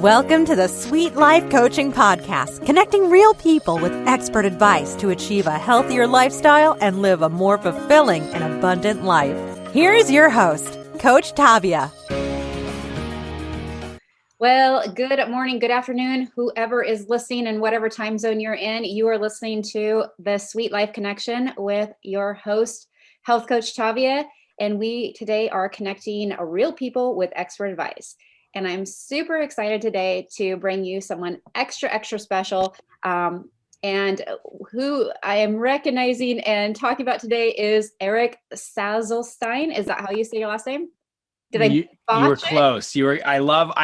Welcome to the Sweet Life Coaching Podcast, connecting real people with expert advice to achieve a healthier lifestyle and live a more fulfilling and abundant life. Here's your host, Coach Tavia. Well, good morning, good afternoon, whoever is listening in whatever time zone you're in. You are listening to the Sweet Life Connection with your host, Health Coach Tavia, and we today are connecting real people with expert advice. And I'm super excited today to bring you someone extra special. And who I am recognizing and talking about today is Erik Salzenstein. Is that how you say your last name? You were close. I love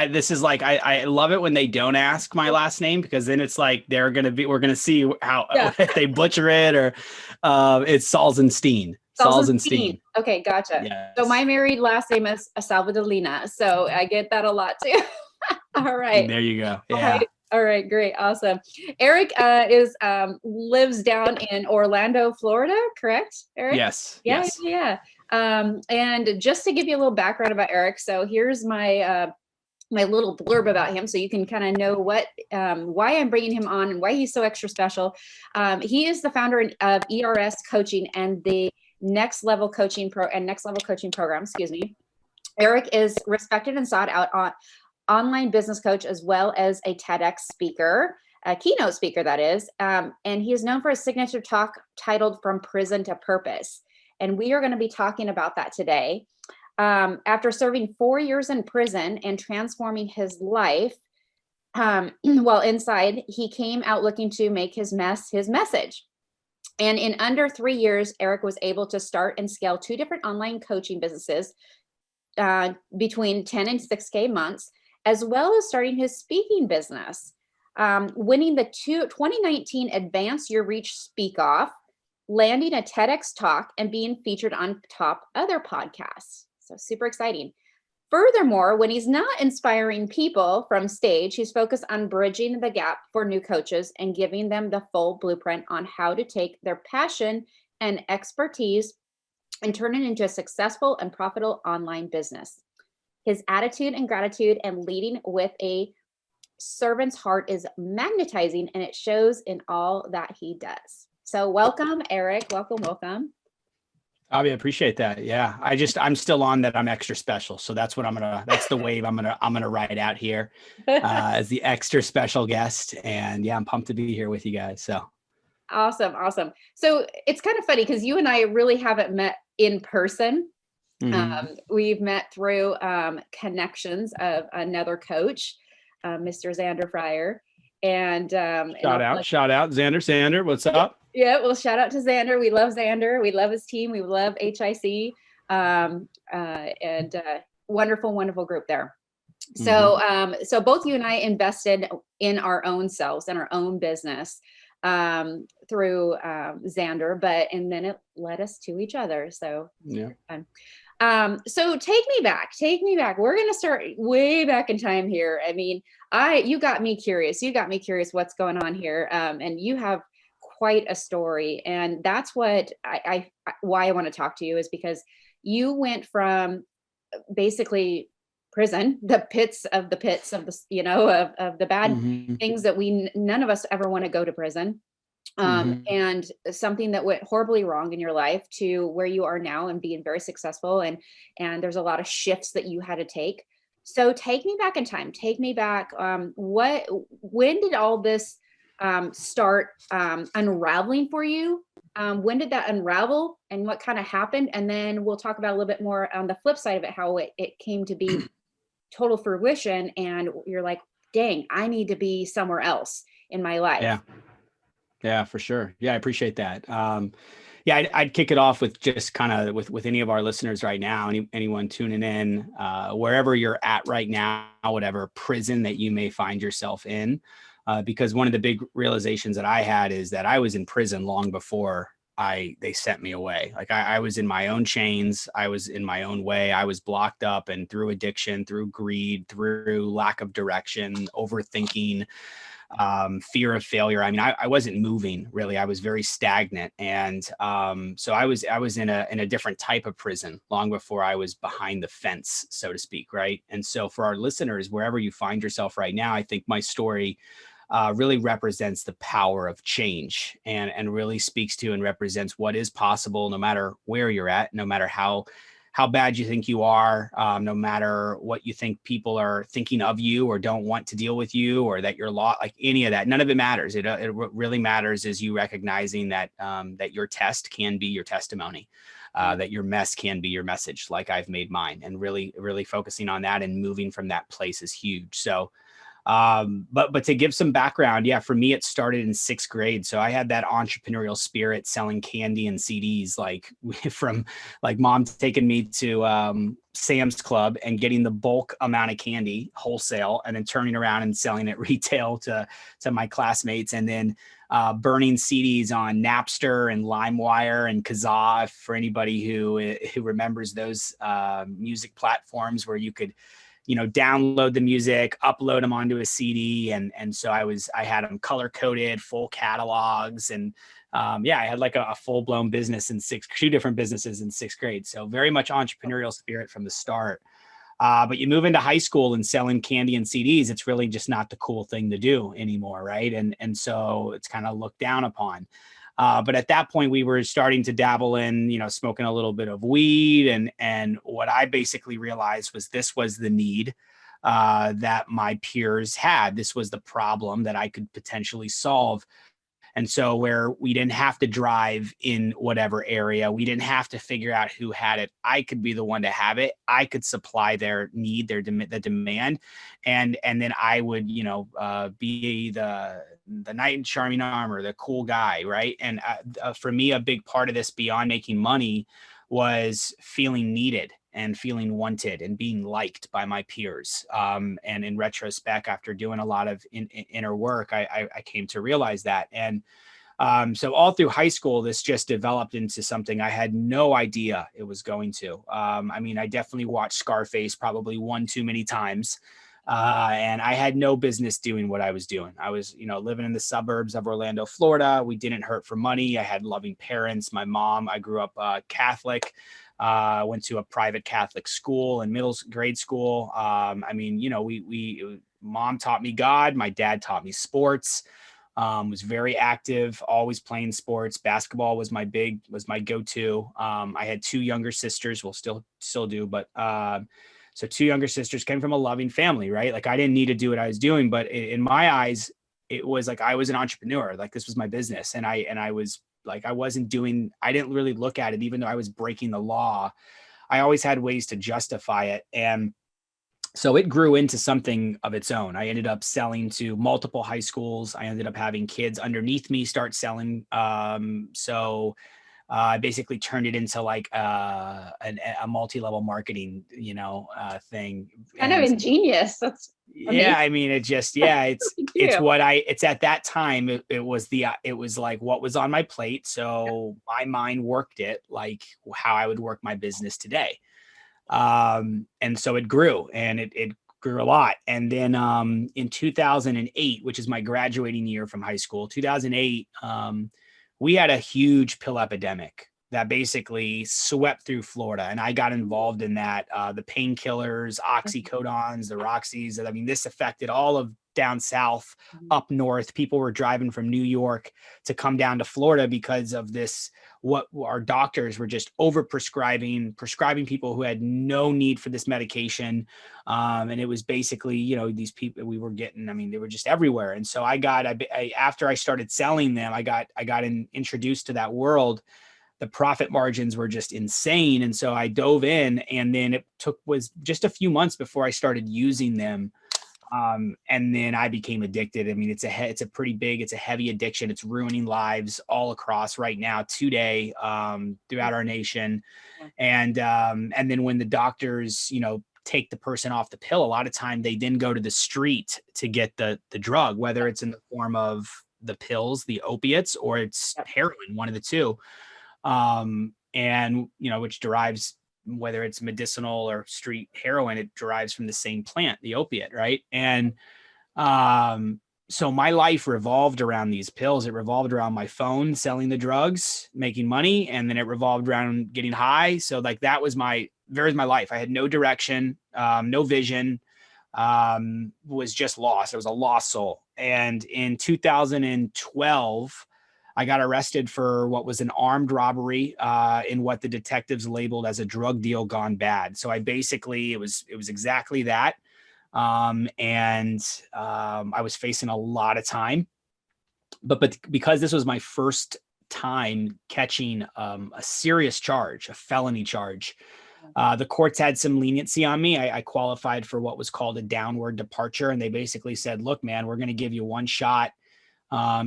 it when they don't ask my last name, because then it's like we're going to see how if they butcher it or it's Salzenstein. Salzenstein. Okay, gotcha. Yes. So my married last name is Salvadorina, so I get that a lot too. All right. There you go. Yeah. All right, great, awesome. Erik lives down in Orlando, Florida, correct, Erik? Yes. Yeah. And just to give you a little background about Erik, so here's my my little blurb about him, so you can kind of know why I'm bringing him on and why he's so extra special. He is the founder of ERS Coaching and the Next Level Coaching program. Erik is respected and sought out on online business coach, as well as a TEDx speaker, a keynote speaker, that is. And he is known for his signature talk titled From Prison to Purpose. And we are going to be talking about that today. After serving 4 years in prison and transforming his life, while inside, he came out looking to make his mess his message. And in under 3 years, Erik was able to start and scale 2 different online coaching businesses between 10 and 6K months, as well as starting his speaking business, winning the 2019 Advance Your Reach Speak Off, landing a TEDx talk, and being featured on top other podcasts. So super exciting. Furthermore, when he's not inspiring people from stage, he's focused on bridging the gap for new coaches and giving them the full blueprint on how to take their passion and expertise and turn it into a successful and profitable online business. His attitude and gratitude and leading with a servant's heart is magnetizing, and it shows in all that he does. So welcome, Erik. Welcome. Bobby, I appreciate that. Yeah. I'm still on that. I'm extra special. So that's what that's the wave I'm going to ride out here as the extra special guest. And yeah, I'm pumped to be here with you guys. So awesome. So it's kind of funny because you and I really haven't met in person. Mm-hmm. We've met through connections of another coach, Mr. Xander Fryer. And shout out Xander. What's up? Yeah, well, shout out to Xander. We love Xander. We love his team. We love HIC, and wonderful group there. So, so both you and I invested in our own selves and our own business through Xander, and then it led us to each other. So yeah. So take me back. We're going to start way back in time here. I mean, you got me curious. What's going on here. And you have quite a story. And that's what why I want to talk to you, is because you went from basically prison, the pits of the of the bad things that none of us ever want to go to prison. And something that went horribly wrong in your life to where you are now and being very successful. And there's a lot of shifts that you had to take. So take me back in time. Take me back. When did all this start unraveling for you? When did that unravel and what kind of happened? And then we'll talk about a little bit more on the flip side of it, how it came to be total fruition. And you're like, dang, I need to be somewhere else in my life. Yeah, for sure. Yeah, I appreciate that. I'd kick it off with just kind of with any of our listeners right now, anyone tuning in, wherever you're at right now, whatever prison that you may find yourself in, because one of the big realizations that I had is that I was in prison long before they sent me away. Like I was in my own chains. I was in my own way. I was blocked up, and through addiction, through greed, through lack of direction, overthinking, fear of failure. I mean, I wasn't moving really. I was very stagnant. And so I was in a different type of prison long before I was behind the fence, so to speak. Right. And so for our listeners, wherever you find yourself right now, I think my story really represents the power of change, and really speaks to and represents what is possible no matter where you're at, no matter how bad you think you are, no matter what you think people are thinking of you or don't want to deal with you, or that you're lost, like any of that. None of it matters. What really matters is you recognizing that that your test can be your testimony, that your mess can be your message, like I've made mine, and really focusing on that and moving from that place is huge. So but to give some background, yeah, for me, it started in 6th grade. So I had that entrepreneurial spirit, selling candy and CDs, like from like mom taking me to Sam's Club and getting the bulk amount of candy wholesale, and then turning around and selling it retail to my classmates, and then burning CDs on Napster and LimeWire and Kazaa, for anybody who remembers those music platforms where you could download the music, upload them onto a CD. And so I had them color coded, full catalogs. And I had like a full blown business in 2 different businesses in 6th grade. So very much entrepreneurial spirit from the start. But you move into high school and selling candy and CDs, it's really just not the cool thing to do anymore. Right. And so it's kind of looked down upon. But at that point, we were starting to dabble in, smoking a little bit of weed. And what I basically realized was this was the need that my peers had. This was the problem that I could potentially solve. And so where we didn't have to drive in whatever area, we didn't have to figure out who had it. I could be the one to have it. I could supply their need, the demand. And then I would, be the knight in shining armor, the cool guy. Right. And for me, a big part of this beyond making money was feeling needed and feeling wanted and being liked by my peers. And in retrospect, after doing a lot of inner work, I came to realize that. And so all through high school, this just developed into something I had no idea it was going to. I mean, I definitely watched Scarface probably one too many times. And I had no business doing what I was doing. I was, living in the suburbs of Orlando, Florida. We didn't hurt for money. I had loving parents. My mom, I grew up Catholic. Went to a private Catholic school in grade school. Mom taught me God. My dad taught me sports. Was very active, always playing sports. Basketball was my go-to. I had 2 younger sisters. Well, still do, but so 2 younger sisters, came from a loving family, right? Like I didn't need to do what I was doing, but in my eyes, it was like I was an entrepreneur. Like this was my business, and I was like, I didn't really look at it, even though I was breaking the law. I always had ways to justify it. And so it grew into something of its own. I ended up selling to multiple high schools. I ended up having kids underneath me start selling. I basically turned it into like a multi-level marketing, thing. Kind of ingenious. That's amazing. Yeah. I mean, it's at that time, it was like what was on my plate. So my mind worked it like how I would work my business today. And so it grew, and it grew a lot. And then in 2008, which is my graduating year from high school, 2008, we had a huge pill epidemic that basically swept through Florida. And I got involved in that. The painkillers, oxycodons, the Roxys. I mean, this affected all of down south, up north. People were driving from New York to come down to Florida because of this. What our doctors were just prescribing people who had no need for this medication. And it was basically, these people we were getting, I mean, they were just everywhere. And so after I started selling them, I got introduced to that world. The profit margins were just insane. And so I dove in, and then was just a few months before I started using them. And then I became addicted. I mean, it's a heavy addiction. It's ruining lives all across right now today, throughout our nation. And then when the doctors, take the person off the pill, a lot of time they then go to the street to get the drug, whether it's in the form of the pills, the opiates, or it's heroin, one of the two. And which derives, whether it's medicinal or street heroin, it derives from the same plant, the opiate. Right. And so my life revolved around these pills. It revolved around my phone, selling the drugs, making money. And then it revolved around getting high. So like that was my life. I had no direction, no vision, was just lost. I was a lost soul. And in 2012, I got arrested for what was an armed robbery, in what the detectives labeled as a drug deal gone bad. So I basically, it was exactly that. I was facing a lot of time, but because this was my first time catching, a serious charge, a felony charge, the courts had some leniency on me. I qualified for what was called a downward departure. And they basically said, look, man, we're going to give you one shot.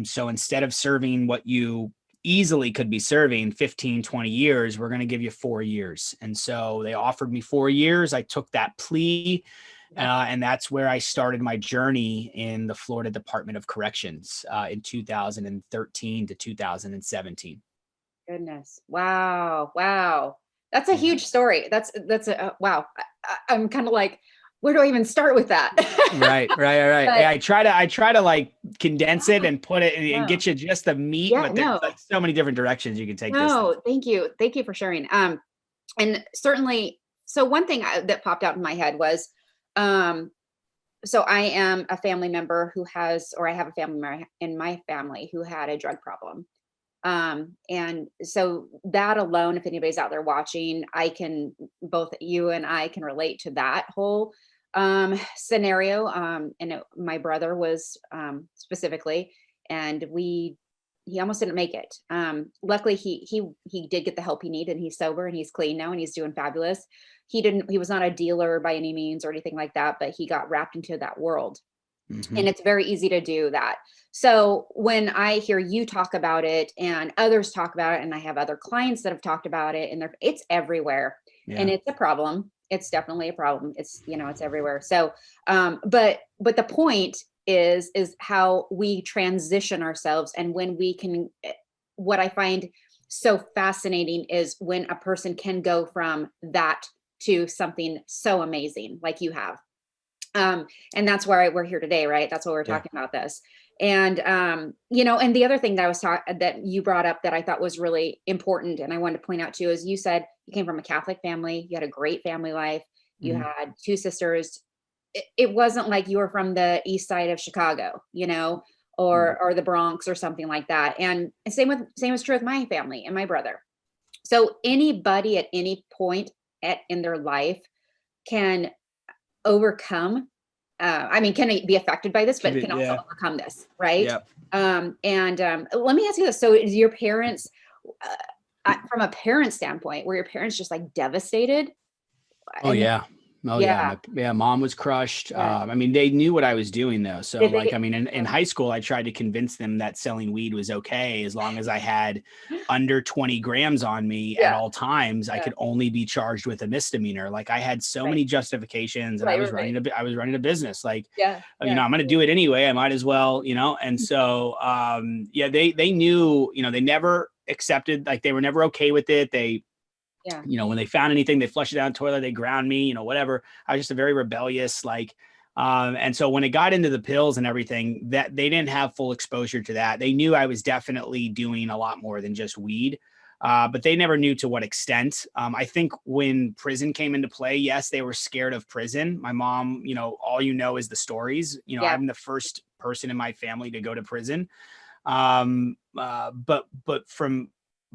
So instead of serving what you easily could be serving 15, 20 years, we're going to give you 4 years. And so they offered me 4 years. I took that plea. And that's where I started my journey in the Florida Department of Corrections, in 2013 to 2017. Goodness. Wow. Wow. That's a huge story. That's wow. I'm kind of like, where do I even start with that? Right. But, yeah, I try to like condense it and put it and get you just the meat, but there's like so many different directions you can take this. Thank you. Thank you for sharing. And certainly, so one thing that popped out in my head was, so I am a family member I have a family member in my family who had a drug problem. And so that alone, if anybody's out there watching, both you and I can relate to that whole, scenario. My brother was, specifically, and he almost didn't make it. Luckily he did get the help he needed, and he's sober and he's clean now and he's doing fabulous. He was not a dealer by any means or anything like that, but he got wrapped into that world. Mm-hmm. And it's very easy to do that. So when I hear you talk about it and others talk about it, and I have other clients that have talked about it, and it's everywhere. Yeah. And it's a problem. It's definitely a problem. It's everywhere. So, but the point is how we transition ourselves. And when we can, what I find so fascinating is when a person can go from that to something so amazing like you have. And that's why we're here today, right? That's why we're talking about this. And, and the other thing that that you brought up that I thought was really important, and I wanted to point out too, is you said you came from a Catholic family, you had a great family life, you mm-hmm. had 2 sisters. It wasn't like you were from the east side of Chicago, or the Bronx or something like that. And same was true with my family and my brother. So anybody at any point in their life can overcome, can be affected by this, but can also overcome this, right? Yep. Let me ask you this. So is your parents, from a parent standpoint, were your parents just like devastated? Mom was crushed. They knew what I was doing though. So in high school, I tried to convince them that selling weed was okay. As long as I had under 20 grams on me at all times, I could only be charged with a misdemeanor. Like I had so many justifications, and I was running a business. Like, I'm going to do it anyway. I might as well, and so, they knew, they never accepted, like they were never okay with it. When they found anything, they flushed it down the toilet, they ground me, whatever. I was just a very rebellious, and so when it got into the pills and everything, that they didn't have full exposure to that. They knew I was definitely doing a lot more than just weed, but they never knew to what extent. I think when prison came into play, yes, they were scared of prison. My mom, all is the stories. I'm the first person in my family to go to prison.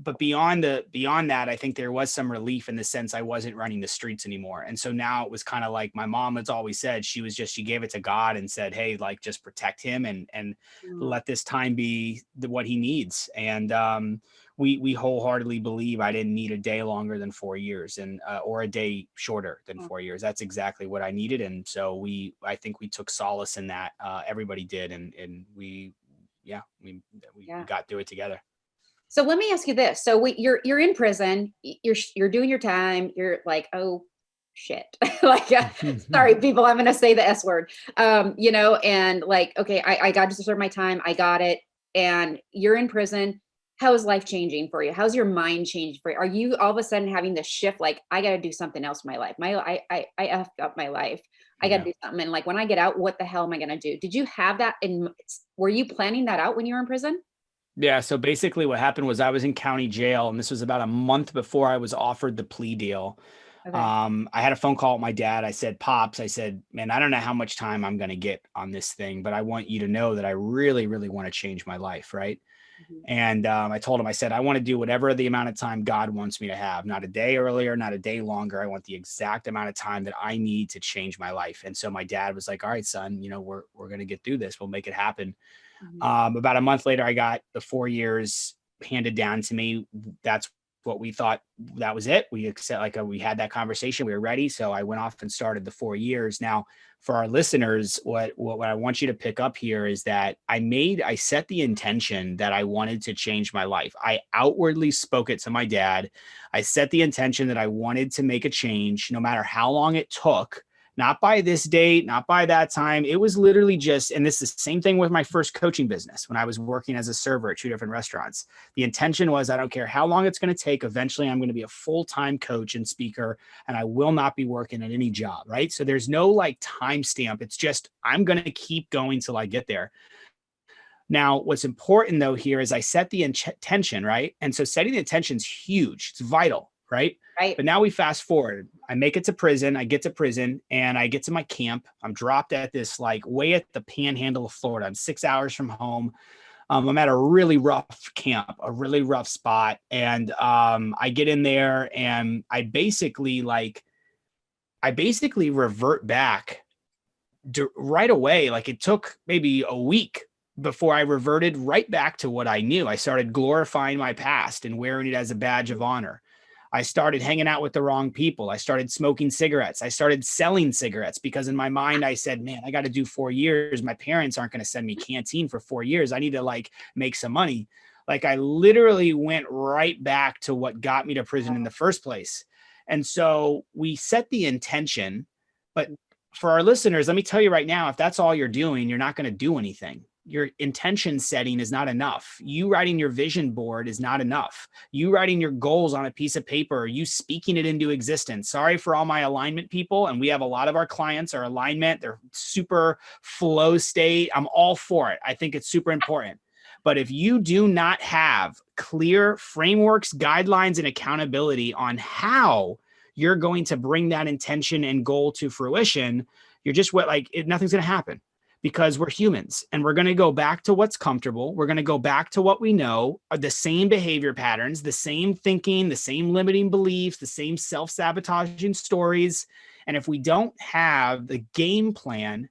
But beyond that, I think there was some relief in the sense I wasn't running the streets anymore. And so now it was kind of like my mom has always said, she gave it to God and said, hey, like just protect him and let this time be what he needs. And we wholeheartedly believe I didn't need a day longer than 4 years or a day shorter than 4 years. That's exactly what I needed. And so I think we took solace in that. Everybody did. And we got through it together. So let me ask you this. So you're in prison, you're doing your time. You're like, oh shit. Sorry, people, I'm going to say the S word, and like, okay, I got to serve my time. I got it. And you're in prison. How is life changing for you? How's your mind changing for you? Are you all of a sudden having this shift? Like, I got to do something else in my life. I effed up my life. I got to do something. And like, when I get out, what the hell am I going to do? Did you have that were you planning that out when you were in prison? Yeah. So basically what happened was I was in county jail, and this was about a month before I was offered the plea deal. Okay. I had a phone call with my dad. I said, Pops, I said, man, I don't know how much time I'm going to get on this thing, but I want you to know that I really, really want to change my life. Right. Mhm. And I told him, I said, I want to do whatever the amount of time God wants me to have, not a day earlier, not a day longer. I want the exact amount of time that I need to change my life. And so my dad was like, all right, son, we're going to get through this. We'll make it happen. Mhm. About a month later, I got the 4 years handed down to me. That's what we thought that was it. We we had that conversation. We were ready. So I went off and started the 4 years. Now, for our listeners, what I want you to pick up here is that I set the intention that I wanted to change my life. I outwardly spoke it to my dad. I set the intention that I wanted to make a change, no matter how long it took. Not by this date, not by that time. It was literally just, and this is the same thing with my first coaching business when I was working as a server at 2 different restaurants. The intention was, I don't care how long it's going to take. Eventually, I'm going to be a full-time coach and speaker, and I will not be working at any job, right? So there's no like timestamp. It's just, I'm going to keep going till I get there. Now, what's important though here is I set the intention, right? And so setting the intention is huge. It's vital, right? Right. But now we fast forward. I make it to prison. I get to prison and I get to my camp. I'm dropped at this like way at the panhandle of Florida. I'm 6 hours from home. I'm at a really rough camp, a really rough spot. And I get in there and I basically revert back right away. Like it took maybe a week before I reverted right back to what I knew. I started glorifying my past and wearing it as a badge of honor. I started hanging out with the wrong people. I started smoking cigarettes. I started selling cigarettes because in my mind, I said, man, I got to do 4 years. My parents aren't going to send me canteen for 4 years. I need to like make some money. Like I literally went right back to what got me to prison in the first place. And so we set the intention, but for our listeners, let me tell you right now, if that's all you're doing, you're not going to do anything. Your intention setting is not enough. You writing your vision board is not enough. You writing your goals on a piece of paper, you speaking it into existence. Sorry for all my alignment people. And we have a lot of our clients are alignment. They're super flow state. I'm all for it. I think it's super important. But if you do not have clear frameworks, guidelines, and accountability on how you're going to bring that intention and goal to fruition, you're just nothing's going to happen. Because we're humans and we're going to go back to what's comfortable. We're going to go back to what we know are the same behavior patterns, the same thinking, the same limiting beliefs, the same self-sabotaging stories. And if we don't have the game plan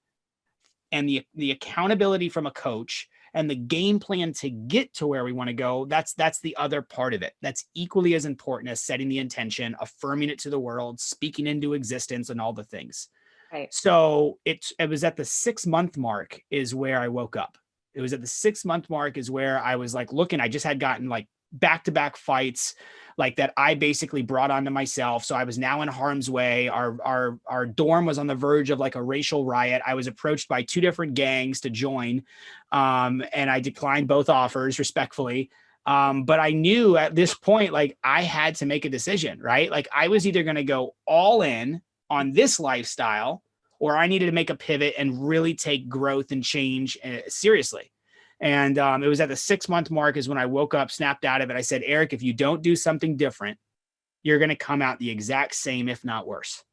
and the accountability from a coach and the game plan to get to where we want to go, that's the other part of it. That's equally as important as setting the intention, affirming it to the world, speaking into existence, and all the things. Right. So it was at the 6-month mark is where I woke up. It was at the 6-month mark is where I was like looking, I just had gotten like back-to-back fights like that I basically brought onto myself. So I was now in harm's way. Our dorm was on the verge of like a racial riot. I was approached by 2 different gangs to join. And I declined both offers respectfully. But I knew at this point, like I had to make a decision, right? Like I was either going to go all in on this lifestyle, or I needed to make a pivot and really take growth and change seriously. And it was at the 6-month mark is when I woke up, snapped out of it. I said, Erik, if you don't do something different, you're going to come out the exact same, if not worse.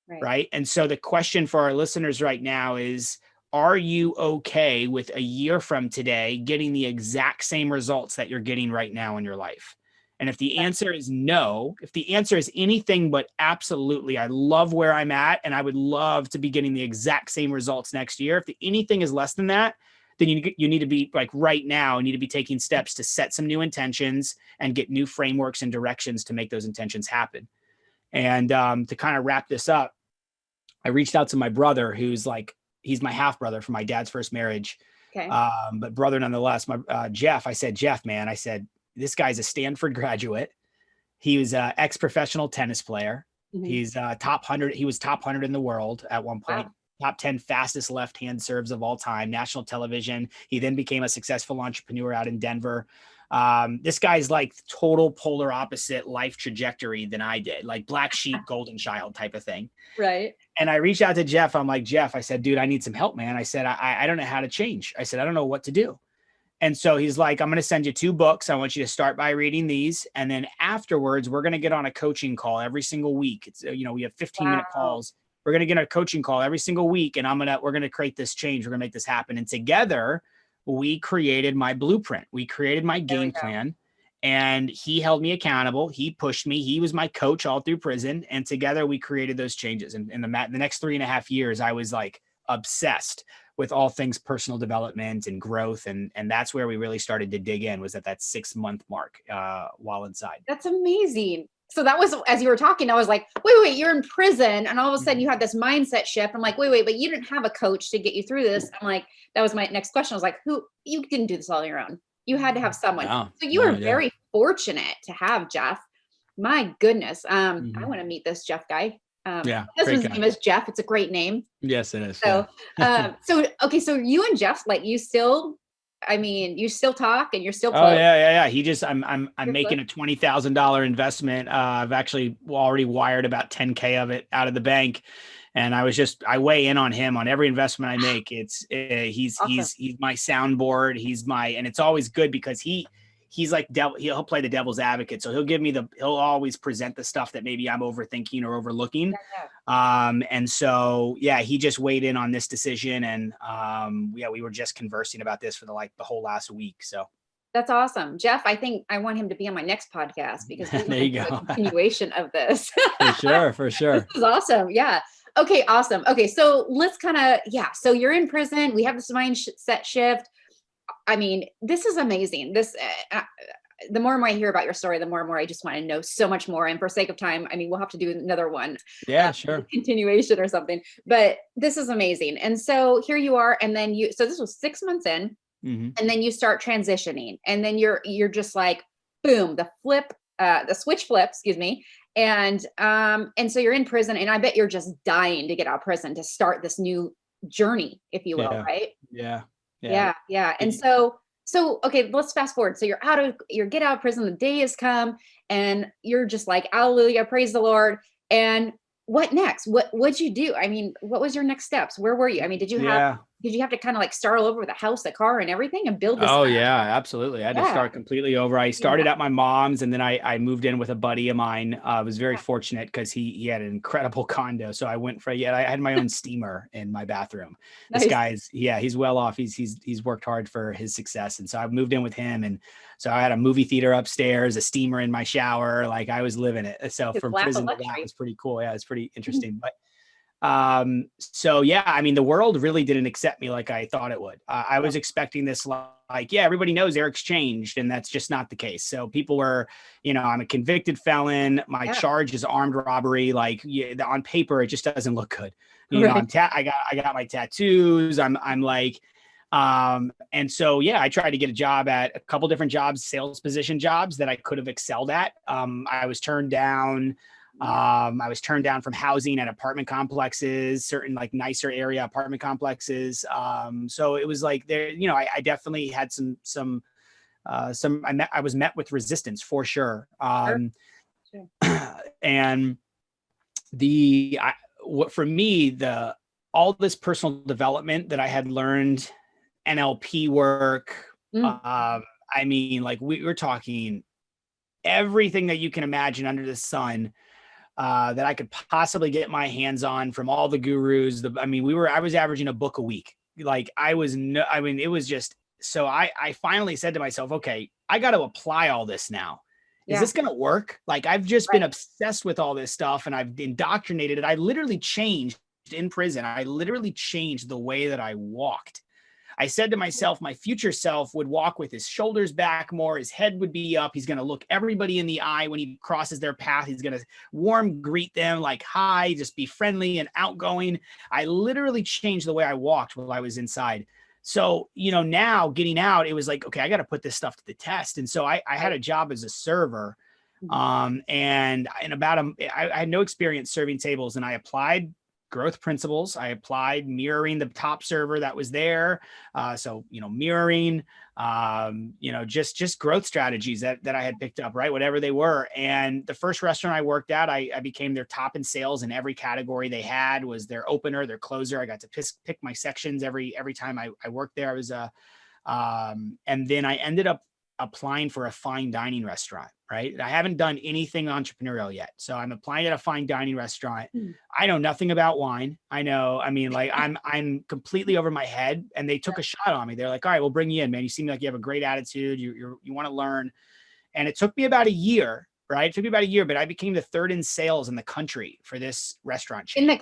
Right. And so the question for our listeners right now is, are you okay with a year from today getting the exact same results that you're getting right now in your life? And if the answer is no, if the answer is anything but absolutely, I love where I'm at and I would love to be getting the exact same results next year. If anything is less than that, then you need to be like right now, you need to be taking steps to set some new intentions and get new frameworks and directions to make those intentions happen. And to kind of wrap this up, I reached out to my brother, who's like, he's my half brother from my dad's first marriage. Okay. But brother nonetheless, my Jeff, I said, Jeff, man, I said, this guy's a Stanford graduate. He was an ex-professional tennis player. Mm-hmm. He's top 100. He was top 100 in the world at one point. Wow. Top 10 fastest left-hand serves of all time, national television. He then became a successful entrepreneur out in Denver. This guy's like total polar opposite life trajectory than I did, like black sheep, golden child type of thing. Right. And I reached out to Jeff. I'm like, Jeff, I said, dude, I need some help, man. I said, I don't know how to change. I said, I don't know what to do. And so he's like, I'm going to send you 2 books. I want you to start by reading these. And then afterwards, we're going to get on a coaching call every single week. It's, we have 15-minute calls. We're going to get a coaching call every single week. And we're going to create this change. We're going to make this happen. And together we created my blueprint. We created my game plan, and he held me accountable. He pushed me. He was my coach all through prison. And together we created those changes. And in the next 3.5 years, I was like obsessed with all things personal development and growth. And that's where we really started to dig in, was at that 6-month mark while inside. That's amazing. So that was, as you were talking, I was like, wait, you're in prison. And all of a sudden you had this mindset shift. I'm like, wait, but you didn't have a coach to get you through this. I'm like, that was my next question. I was like, you didn't do this all on your own. You had to have someone. So you were very fortunate to have Jeff. My goodness. I want to meet this Jeff guy. His name is Jeff. It's a great name. Yes, it is. So, okay. So you and Jeff, like, you still talk and you're still close. Oh yeah. He just, I'm making a $20,000 investment. I've actually already wired about 10K of it out of the bank. And I weigh in on him on every investment I make. He's my soundboard. And it's always good because he's like he'll play the devil's advocate. So he'll always present the stuff that maybe I'm overthinking or overlooking. And so, he just weighed in on this decision. And we were just conversing about this for the whole last week. So that's awesome. Jeff, I think I want him to be on my next podcast because there you go. A continuation of this. For sure. This is awesome. Yeah. Okay. Awesome. Okay. So let's so you're in prison. We have this mindset shift. I mean, this is amazing. The more and more I hear about your story, the more and more I just want to know so much more. And for sake of time, I mean, we'll have to do another one. Yeah, sure. Continuation or something, but this is amazing. And so here you are. And then so this was 6 months in, and then you start transitioning, and then you're just like, boom, the switch flip, excuse me. And so you're in prison, and I bet you're just dying to get out of prison to start this new journey, if you will. Right. Yeah. And so, okay, let's fast forward. So you get out of prison, the day has come, and you're just like, hallelujah, praise the Lord. And what next? What'd you do? I mean, what was your next steps? Where were you? I mean, did you have to kind of like start all over with a house, a car, and everything, and build this? Oh yeah, absolutely. I had to start completely over. I started at my mom's, and then I moved in with a buddy of mine. I was very fortunate because he had an incredible condo. So I went I had my own steamer in my bathroom. This guy's, he's well off. He's worked hard for his success. And so I moved in with him. And so I had a movie theater upstairs, a steamer in my shower. Like, I was living it. So from prison to that was pretty cool. Yeah, it's pretty interesting. But I mean, the world really didn't accept me like I thought it would. I was expecting this, everybody knows Erik's changed, and that's just not the case. So people were, I'm a convicted felon. My charge is armed robbery. On paper, it just doesn't look good. I got my tattoos. I'm like, and so, I tried to get a job at a couple different jobs, sales position jobs that I could have excelled at. I was turned down. I was turned down from housing at apartment complexes, certain nicer area apartment complexes. So it was like there, I definitely had I was met with resistance for sure. And for me, all this personal development that I had learned, NLP work. I mean, we were talking everything that you can imagine under the sun, that I could possibly get my hands on from all the gurus. I was averaging a book a week. It was just, so I finally said to myself, okay, I got to apply all this now. Is this going to work? I've just been obsessed with all this stuff, and I've indoctrinated it. I literally changed in prison. I literally changed the way that I walked. I said to myself, my future self would walk with his shoulders back more. His head would be up. He's going to look everybody in the eye when he crosses their path. He's going to warm greet them hi, just be friendly and outgoing. I literally changed the way I walked while I was inside. So, now getting out, it was like, okay, I got to put this stuff to the test. And so I had a job as a server. And I had no experience serving tables, and I applied growth principles. I applied mirroring the top server that was there. So, mirroring, just growth strategies that I had picked up, right? Whatever they were. And the first restaurant I worked at, I became their top in sales in every category they had. Was their opener, their closer. I got to pick my sections every time I worked there. I was and then I ended up applying for a fine dining restaurant, right? I haven't done anything entrepreneurial yet. So I'm applying at a fine dining restaurant. I know nothing about wine. I'm completely over my head, and they took a shot on me. They're like, all right, we'll bring you in, man. You seem like you have a great attitude. You want to learn. And it took me about a year, right? It took me about a year, but I became the third in sales in the country for this restaurant chain. In the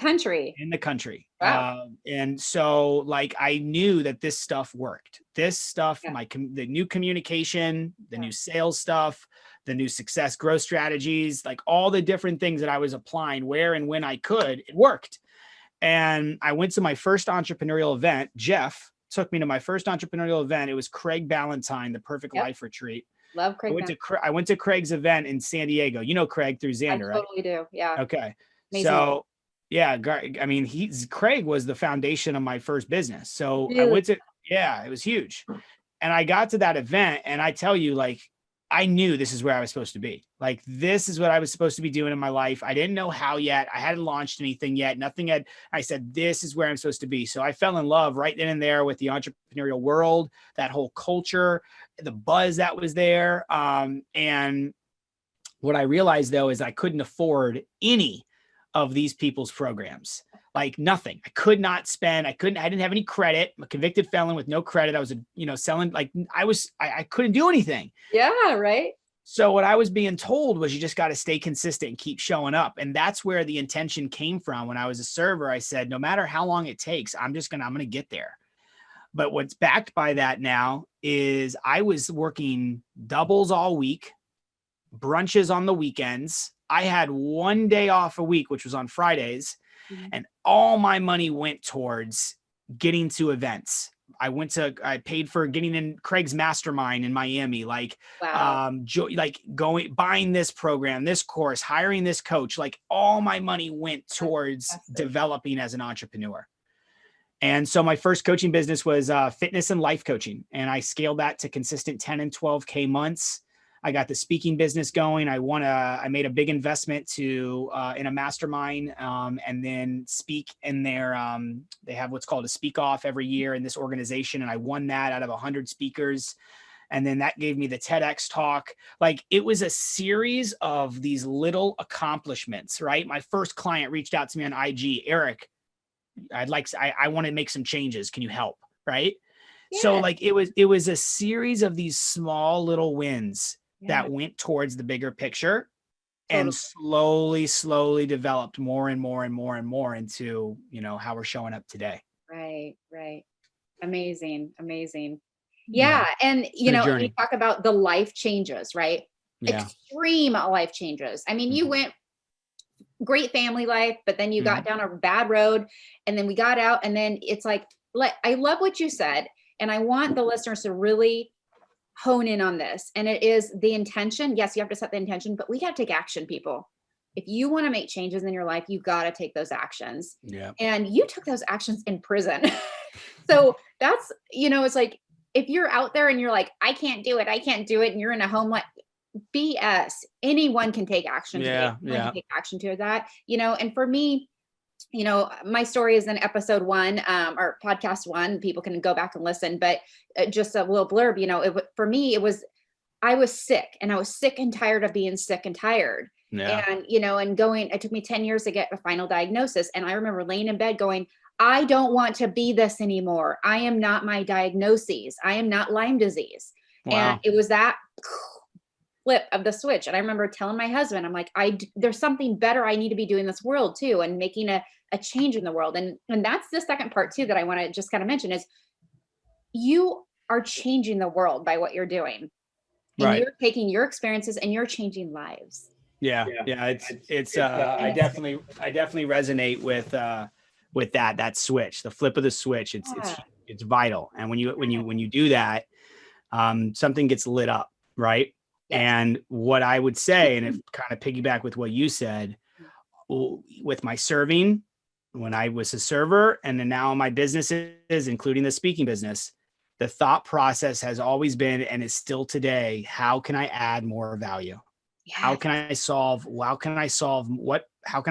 country. Wow. And so like, I knew that this stuff worked. This stuff, the new communication, the new sales stuff, the new success growth strategies, like all the different things that I was applying where and when I could, it worked. And I went to my first entrepreneurial event. Jeff took me to my first entrepreneurial event. It was Craig Ballantyne, the Perfect Life Retreat. Love Craig. I went to Craig's event in San Diego. You know Craig through Xander, right? I totally do. Yeah. Okay. Amazing. So yeah, I mean, Craig was the foundation of my first business. So I went to, it was huge. And I got to that event, and I tell you, like, I knew this is where I was supposed to be. Like, this is what I was supposed to be doing in my life. I didn't know how yet. I hadn't launched anything yet. I said, this is where I'm supposed to be. So I fell in love right then and there with the entrepreneurial world, that whole culture, the buzz that was there. And what I realized though, is I couldn't afford any of these people's programs. Like nothing. I could not spend. I didn't have any credit. I'm a convicted felon with no credit. I was, selling, like I couldn't do anything. Yeah. Right. So what I was being told was you just got to stay consistent and keep showing up. And that's where the intention came from. When I was a server, I said, no matter how long it takes, I'm going to get there. But what's backed by that now is I was working doubles all week, brunches on the weekends. I had one day off a week, which was on Fridays. And all my money went towards getting to events. I paid for getting in Craig's mastermind in Miami, like, buying this program, this course, hiring this coach, like all my money went towards developing as an entrepreneur. And so my first coaching business was fitness and life coaching. And I scaled that to consistent 10 and 12K months. I got the speaking business going. I made a big investment in a mastermind, and then speak in their, they have what's called a speak off every year in this organization. And I won that out of 100 speakers. And then that gave me the TEDx talk. Like, it was a series of these little accomplishments, right? My first client reached out to me on IG, Erik, I want to make some changes. Can you help? Right. Yeah. So like, it was a series of these small little wins that went towards the bigger picture, and slowly developed more and more and more and more into, how we're showing up today. Right. Amazing. Yeah. And, you talk about the life changes, right? Yeah. Extreme life changes. I mean, you went great family life, but then you got down a bad road, and then we got out, and then it's like, I love what you said. And I want the listeners to really hone in on this. And it is the intention. Yes, you have to set the intention, but we got to take action, people. If you want to make changes in your life, you got to take those actions. Yeah. And you took those actions in prison. So that's, it's like, if you're out there and you're like, I can't do it. And you're in a home like BS, anyone can take action. Can take action to that, and for me, my story is in episode 1, or podcast 1. People can go back and listen, but just a little blurb, for me, I was sick, and I was sick and tired of being sick and tired. Yeah. And, it took me 10 years to get a final diagnosis. And I remember laying in bed going, I don't want to be this anymore. I am not my diagnoses. I am not Lyme disease. Wow. And it was that flip of the switch. And I remember telling my husband, I'm like, there's something better I need to be doing in this world too, and making a change in the world. And that's the second part too, that I want to just kind of mention is you are changing the world by what you're doing. And you're taking your experiences and you're changing lives. Yeah. It's I definitely resonate with that switch, the flip of the switch. It's vital. And when you do that, something gets lit up. Right. Yes. And what I would say, and it kind of piggyback with what you said, with my serving, when I was a server, and then now my businesses, including the speaking business, the thought process has always been, and is still today, how can I add more value? How Yes. can I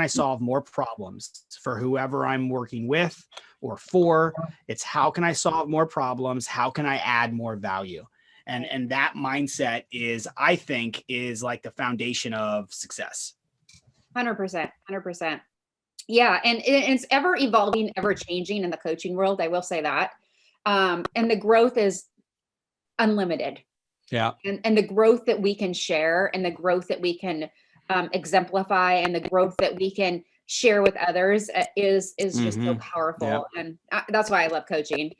solve more problems for whoever I'm working with or for? It's how can I solve more problems? How can I add more value? And that mindset is, I think, is like the foundation of success. 100%, 100%. Yeah. And it's ever evolving, ever changing in the coaching world. I will say that. And the growth is unlimited. Yeah. And the growth that we can share, and the growth that we can exemplify, and the growth that we can share with others is just so powerful. Yeah. And that's why I love coaching.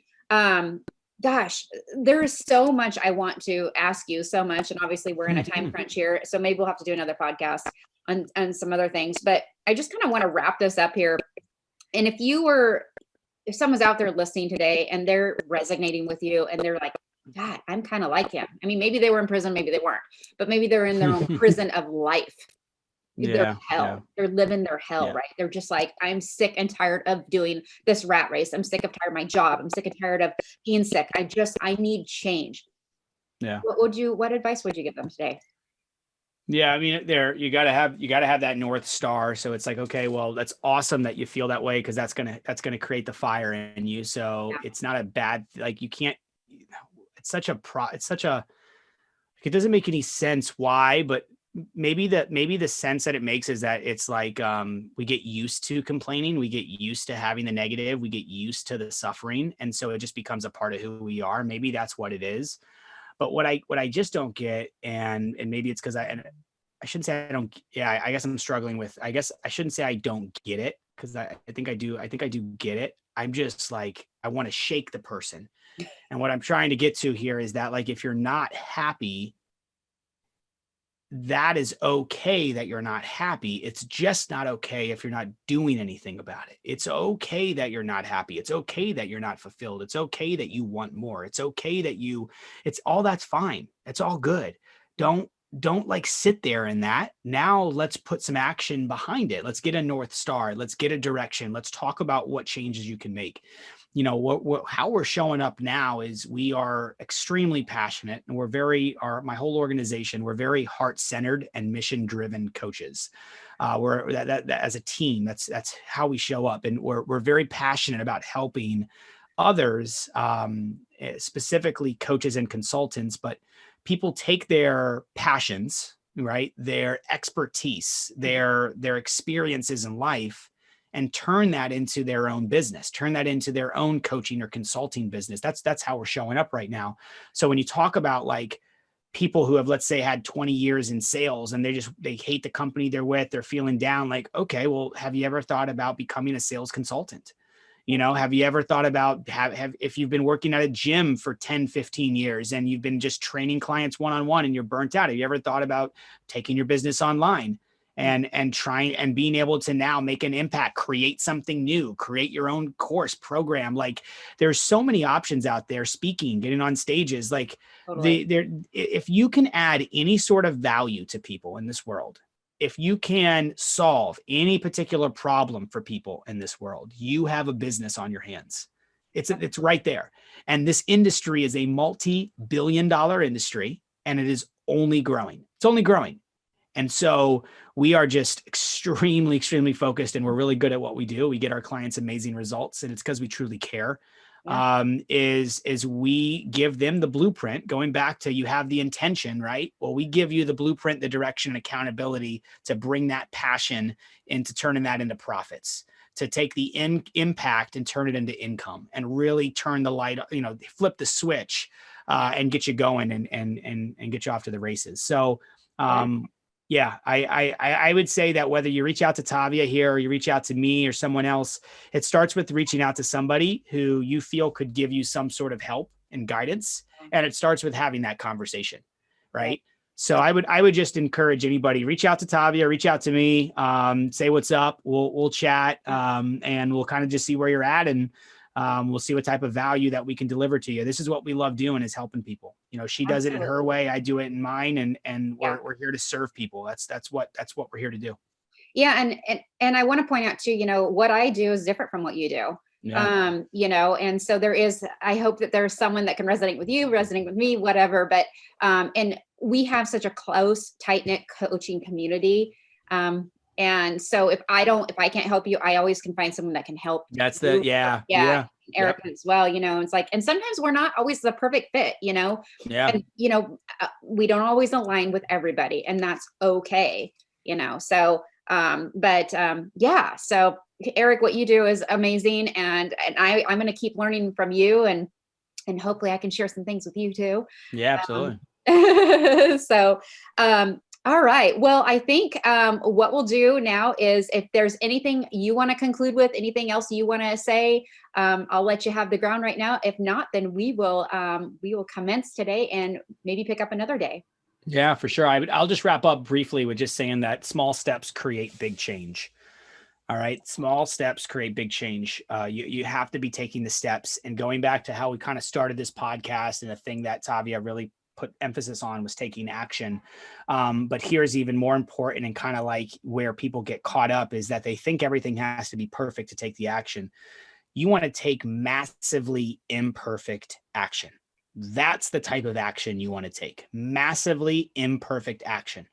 Gosh, there is so much I want to ask you, so much. And obviously we're in a time crunch here, so maybe we'll have to do another podcast on some other things, but I just kind of want to wrap this up here. And if someone's out there listening today and they're resonating with you and they're like, God, I'm kind of like him. I mean, maybe they were in prison, maybe they weren't, but maybe they're in their own prison of life. Their hell. Yeah. They're living their hell, right? They're just like, I'm sick and tired of doing this rat race. I'm sick and tired of my job. I'm sick and tired of being sick. I need change. Yeah. What advice would you give them today? Yeah, I mean, you got to have that North Star. So it's like, okay, well, that's awesome that you feel that way, because that's gonna create the fire in you. So it's not a bad, like, you can't. It doesn't make any sense why, but maybe the sense that it makes is that it's like, we get used to complaining, we get used to having the negative, we get used to the suffering, and so it just becomes a part of who we are. Maybe that's what it is. But what I just don't get, and maybe it's because I shouldn't say I don't. Yeah, I guess I'm struggling with. I guess I shouldn't say I don't get it, because I think I do. I think I do get it. I'm just like, I want to shake the person. And what I'm trying to get to here is that, like, if you're not happy, that is okay that you're not happy. It's just not okay if you're not doing anything about it. It's okay that you're not happy. It's okay that you're not fulfilled. It's okay that you want more. It's okay that it's all, that's fine. It's all good. Don't like sit there in that. Now let's put some action behind it. Let's get a North Star. Let's get a direction. Let's talk about what changes you can make. You know, how we're showing up now is we are extremely passionate, and my whole organization, we're very heart-centered and mission-driven coaches. We're that as a team, that's how we show up. And we're very passionate about helping others, specifically coaches and consultants, but people take their passions, right, their expertise, their experiences in life, and turn that into their own business, turn that into their own coaching or consulting business. That's how we're showing up right now. So when you talk about, like, people who have, let's say, had 20 years in sales, and they hate the company they're with, they're feeling down, like, okay, well, have you ever thought about becoming a sales consultant? You know, have you ever thought about if you've been working at a gym for 10, 15 years and you've been just training clients one-on-one and you're burnt out, have you ever thought about taking your business online and trying and being able to now make an impact, create something new, create your own course program? Like, there's so many options out there. Speaking, getting on stages, like, totally. If you can add any sort of value to people in this world, if you can solve any particular problem for people in this world, you have a business on your hands. It's right there. And this industry is a multi-billion-dollar industry, and it is only growing. It's only growing. And so we are just extremely, extremely focused, and we're really good at what we do. We get our clients amazing results, and it's because we truly care. Yeah. Is we give them the blueprint, going back to, you have the intention, right? Well, we give you the blueprint, the direction, and accountability to bring that passion into turning that into profits, to take the impact and turn it into income, and really turn the light, flip the switch, and get you going and get you off to the races. So, yeah, I would say that whether you reach out to Tavia here, or you reach out to me or someone else, it starts with reaching out to somebody who you feel could give you some sort of help and guidance. And it starts with having that conversation, right? So I would just encourage anybody, reach out to Tavia, reach out to me, say what's up. We'll chat, and we'll kind of just see where you're at, and we'll see what type of value that we can deliver to you. This is what we love doing, is helping people. She does it in her way, I do it in mine, and we're here to serve people. That's what we're here to do. Yeah. And I want to point out too, what I do is different from what you do. Yeah. And so I hope that there's someone that can resonate with you, resonate with me, whatever. But, and we have such a close, tight knit coaching community. And so if I can't help you, I always can find someone that can help. That's you. yeah. Eric as well, it's like, and sometimes we're not always the perfect fit, Yeah. and, we don't always align with everybody, and that's okay, so, yeah. So Eric, what you do is amazing. And I'm going to keep learning from you, and hopefully I can share some things with you too. Yeah, absolutely. So, all right. Well, I think what we'll do now is, if there's anything you want to conclude with, anything else you want to say, I'll let you have the ground right now. If not, then we will commence today and maybe pick up another day. Yeah, for sure. I'll just wrap up briefly with just saying that small steps create big change. All right. Small steps create big change. You have to be taking the steps, and going back to how we kind of started this podcast, and the thing that Tavia really put emphasis on was taking action. But here's even more important, and kind of like where people get caught up, is that they think everything has to be perfect to take the action. You want to take massively imperfect action. That's the type of action you want to take. Massively imperfect action.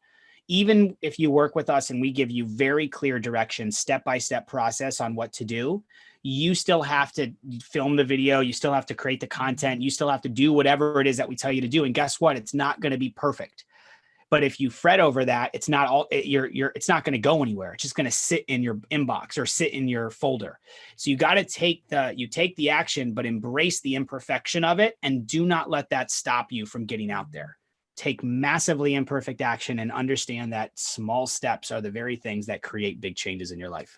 Even if you work with us and we give you very clear directions, step-by-step process on what to do, you still have to film the video. You still have to create the content. You still have to do whatever it is that we tell you to do. And guess what? It's not going to be perfect. But if you fret over that, it's not it's not going to go anywhere. It's just going to sit in your inbox or sit in your folder. So you got to take the action, but embrace the imperfection of it, and do not let that stop you from getting out there. Take massively imperfect action, and understand that small steps are the very things that create big changes in your life.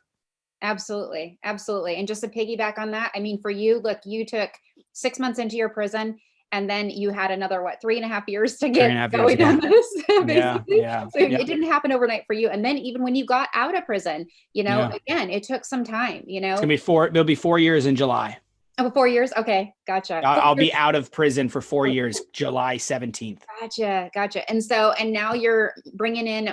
Absolutely. Absolutely. And just to piggyback on that, I mean, for you, look, you took 6 months into your prison, and then you had another, 3.5 years to get going on this, basically. So it didn't happen overnight for you. And then even when you got out of prison, again, it took some time, It's gonna be it'll be 4 years in July. Oh, 4 years. Okay. Gotcha. I'll be out of prison for 4 years, July 17th. Gotcha. And now you're bringing in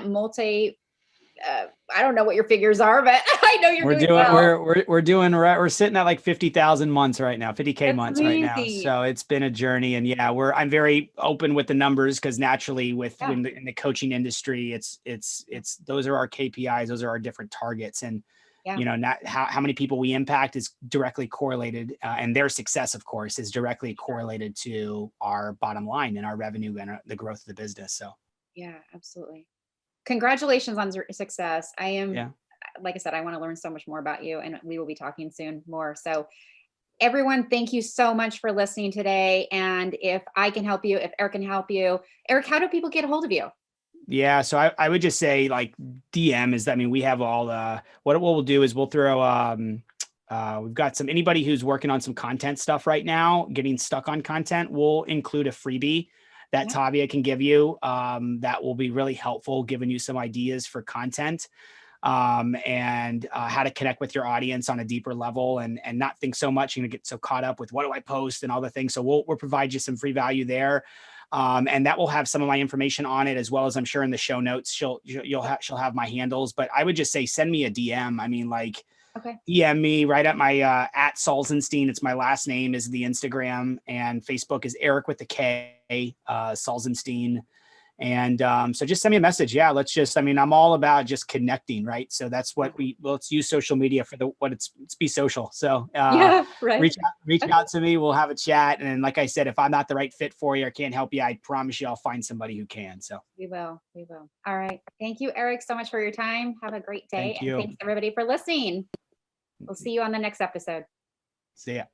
I don't know what your figures are, but I know we're sitting at like 50,000 months right now, 50K months right now. So it's been a journey, and I'm very open with the numbers, because naturally in the coaching industry, it's those are our KPIs. Those are our different targets. And not how many people we impact is directly correlated, and their success, of course, is directly correlated to our bottom line and our revenue and the growth of the business. So yeah, absolutely. Congratulations on your success. I am, like I said, I want to learn so much more about you, and we will be talking soon more. So everyone, thank you so much for listening today. And if I can help you, if Eric can help you, Eric, how do people get a hold of you? Yeah. So I would just say, like, DM is, we have all what we'll do is we'll throw, we've got anybody who's working on some content stuff right now, getting stuck on content, we'll include a freebie that Tavia can give you. That will be really helpful, giving you some ideas for content, and how to connect with your audience on a deeper level, and not think so much, get so caught up with what do I post and all the things. So we'll provide you some free value there. And that will have some of my information on it, as well as, I'm sure, in the show notes, she'll have my handles. But I would just say, send me a DM. DM me right at my at Salzenstein. It's my last name is the Instagram, and Facebook is Erik with the K, Salzenstein. And so just send me a message. Yeah, I'm all about just connecting, right? So that's what let's use social media for let's be social. So reach out to me. We'll have a chat. And like I said, if I'm not the right fit for you or can't help you, I promise you I'll find somebody who can. So we will. All right. Thank you, Erik, so much for your time. Have a great day. Thank you. And thanks everybody for listening. We'll see you on the next episode. See ya.